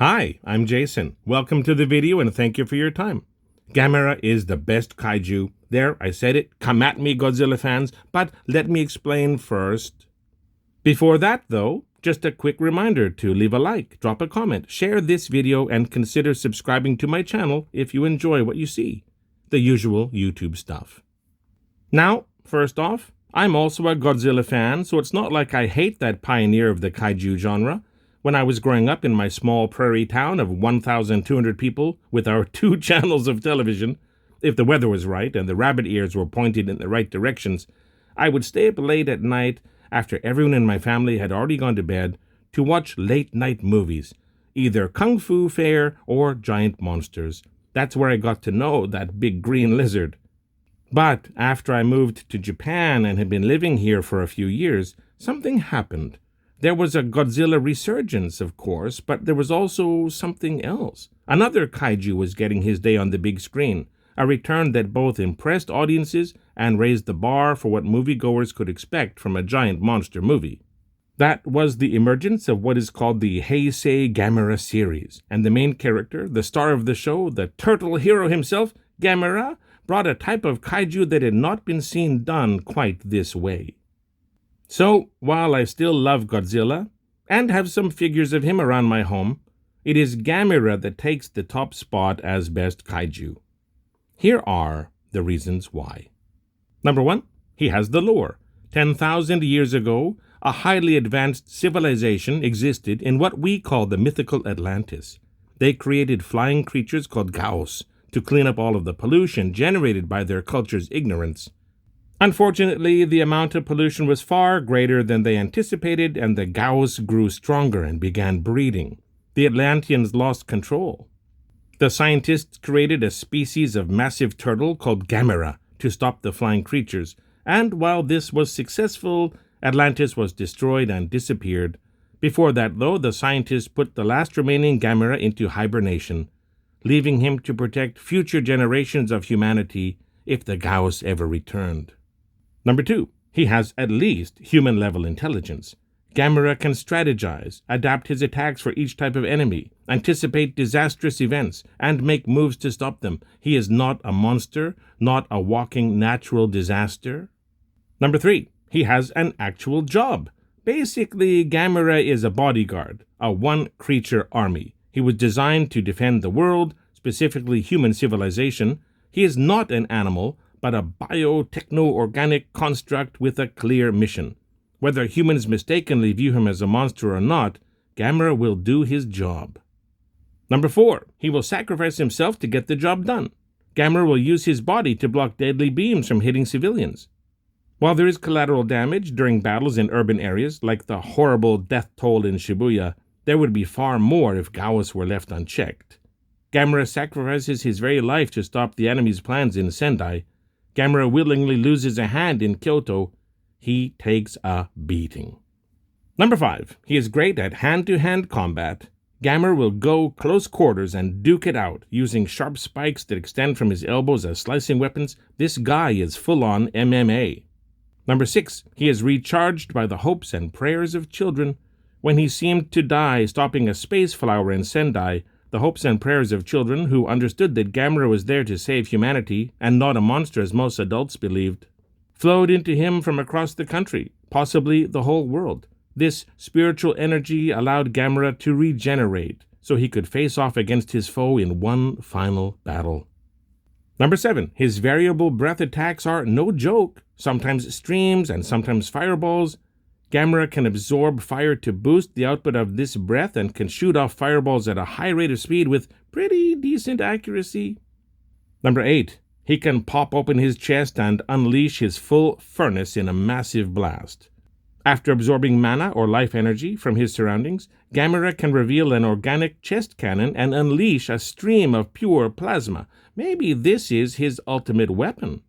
Hi, I'm Jason. Welcome to the video and thank you for your time. Gamera is the best kaiju. There, I said it. Come at me, Godzilla fans, but let me explain first. Before that, though, just a quick reminder to leave a like, drop a comment, share this video, and consider subscribing to my channel if you enjoy what you see. The usual YouTube stuff. Now, first off, I'm also a Godzilla fan, so it's not like I hate that pioneer of the kaiju genre. When I was growing up in my small prairie town of 1,200 people with our 2 channels of television, if the weather was right and the rabbit ears were pointed in the right directions, I would stay up late at night after everyone in my family had already gone to bed to watch late-night movies, either kung fu fair or giant monsters. That's where I got to know that big green lizard. But after I moved to Japan and had been living here for a few years, something happened. There was a Godzilla resurgence, of course, but there was also something else. Another kaiju was getting his day on the big screen, a return that both impressed audiences and raised the bar for what moviegoers could expect from a giant monster movie. That was the emergence of what is called the Heisei Gamera series, and the main character, the star of the show, the turtle hero himself, Gamera, brought a type of kaiju that had not been seen done quite this way. So, while I still love Godzilla, and have some figures of him around my home, it is Gamera that takes the top spot as best kaiju. Here are the reasons why. Number 1, he has the lore. 10,000 years ago, a highly advanced civilization existed in what we call the mythical Atlantis. They created flying creatures called Gyaos to clean up all of the pollution generated by their culture's ignorance. Unfortunately, the amount of pollution was far greater than they anticipated, and the Gyaos grew stronger and began breeding. The Atlanteans lost control. The scientists created a species of massive turtle called Gamera to stop the flying creatures, and while this was successful, Atlantis was destroyed and disappeared. Before that, though, the scientists put the last remaining Gamera into hibernation, leaving him to protect future generations of humanity if the Gyaos ever returned. Number 2, he has at least human-level intelligence. Gamera can strategize, adapt his attacks for each type of enemy, anticipate disastrous events, and make moves to stop them. He is not a monster, not a walking natural disaster. Number 3, he has an actual job. Basically, Gamera is a bodyguard, a one-creature army. He was designed to defend the world, specifically human civilization. He is not an animal, but a bio-techno-organic construct with a clear mission. Whether humans mistakenly view him as a monster or not, Gamera will do his job. Number 4, he will sacrifice himself to get the job done. Gamera will use his body to block deadly beams from hitting civilians. While there is collateral damage during battles in urban areas, like the horrible death toll in Shibuya, there would be far more if Gyaos were left unchecked. Gamera sacrifices his very life to stop the enemy's plans in Sendai. Gamera willingly loses a hand in Kyoto. He takes a beating. Number 5, he is great at hand-to-hand combat. Gamera will go close quarters and duke it out, using sharp spikes that extend from his elbows as slicing weapons. This guy is full-on MMA. Number 6, he is recharged by the hopes and prayers of children. When he seemed to die stopping a space flower in Sendai, the hopes and prayers of children who understood that Gamera was there to save humanity, and not a monster as most adults believed, flowed into him from across the country, possibly the whole world. This spiritual energy allowed Gamera to regenerate, so he could face off against his foe in one final battle. Number 7, his variable breath attacks are no joke, sometimes streams and sometimes fireballs. Gamera can absorb fire to boost the output of this breath and can shoot off fireballs at a high rate of speed with pretty decent accuracy. Number 8, he can pop open his chest and unleash his full furnace in a massive blast. After absorbing mana or life energy from his surroundings, Gamera can reveal an organic chest cannon and unleash a stream of pure plasma. Maybe this is his ultimate weapon.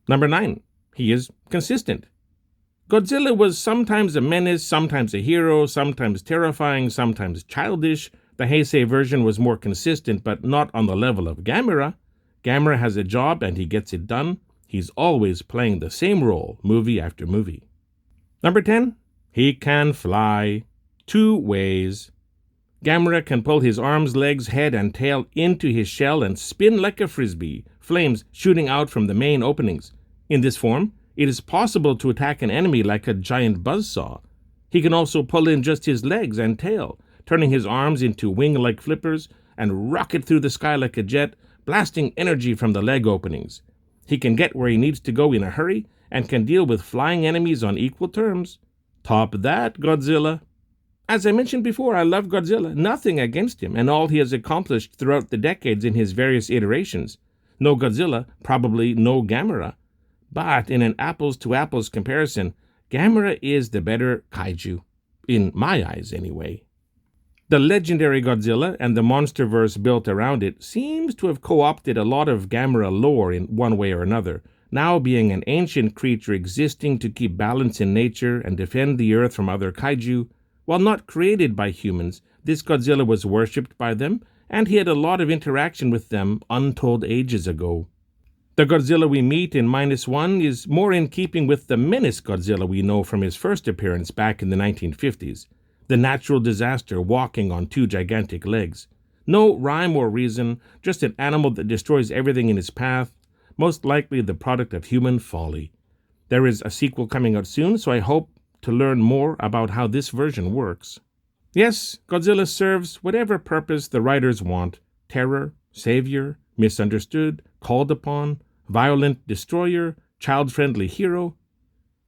Number 9, he is consistent. Godzilla was sometimes a menace, sometimes a hero, sometimes terrifying, sometimes childish. The Heisei version was more consistent, but not on the level of Gamera. Gamera has a job and he gets it done. He's always playing the same role, movie after movie. Number 10, he can fly 2 ways. Gamera can pull his arms, legs, head, and tail into his shell and spin like a frisbee, flames shooting out from the main openings. In this form, it is possible to attack an enemy like a giant buzzsaw. He can also pull in just his legs and tail, turning his arms into wing-like flippers and rocket through the sky like a jet, blasting energy from the leg openings. He can get where he needs to go in a hurry and can deal with flying enemies on equal terms. Top that, Godzilla. As I mentioned before, I love Godzilla, nothing against him and all he has accomplished throughout the decades in his various iterations. No Godzilla, probably no Gamera. But in an apples-to-apples comparison, Gamera is the better kaiju. In my eyes, anyway. The legendary Godzilla and the monsterverse built around it seems to have co-opted a lot of Gamera lore in one way or another, now being an ancient creature existing to keep balance in nature and defend the earth from other kaiju. While not created by humans, this Godzilla was worshipped by them, and he had a lot of interaction with them untold ages ago. The Godzilla we meet in -1 is more in keeping with the menace Godzilla we know from his first appearance back in the 1950s. The natural disaster walking on 2 gigantic legs. No rhyme or reason, just an animal that destroys everything in its path, most likely the product of human folly. There is a sequel coming out soon, so I hope to learn more about how this version works. Yes, Godzilla serves whatever purpose the writers want. Terror, savior, misunderstood, called upon, violent destroyer, child-friendly hero.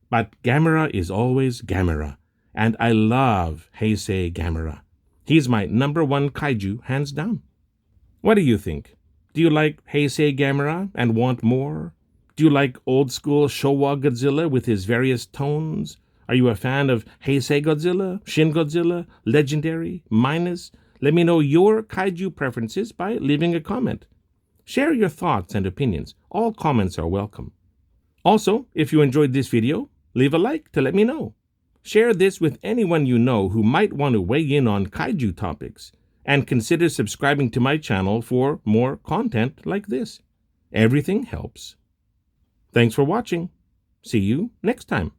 But Gamera is always Gamera. And I love Heisei Gamera. He's my #1 kaiju, hands down. What do you think? Do you like Heisei Gamera and want more? Do you like old-school Showa Godzilla with his various tones? Are you a fan of Heisei Godzilla, Shin Godzilla, Legendary, Minus? Let me know your kaiju preferences by leaving a comment. Share your thoughts and opinions. All comments are welcome. Also, if you enjoyed this video, leave a like to let me know. Share this with anyone you know who might want to weigh in on kaiju topics, and consider subscribing to my channel for more content like this. Everything helps. Thanks for watching. See you next time.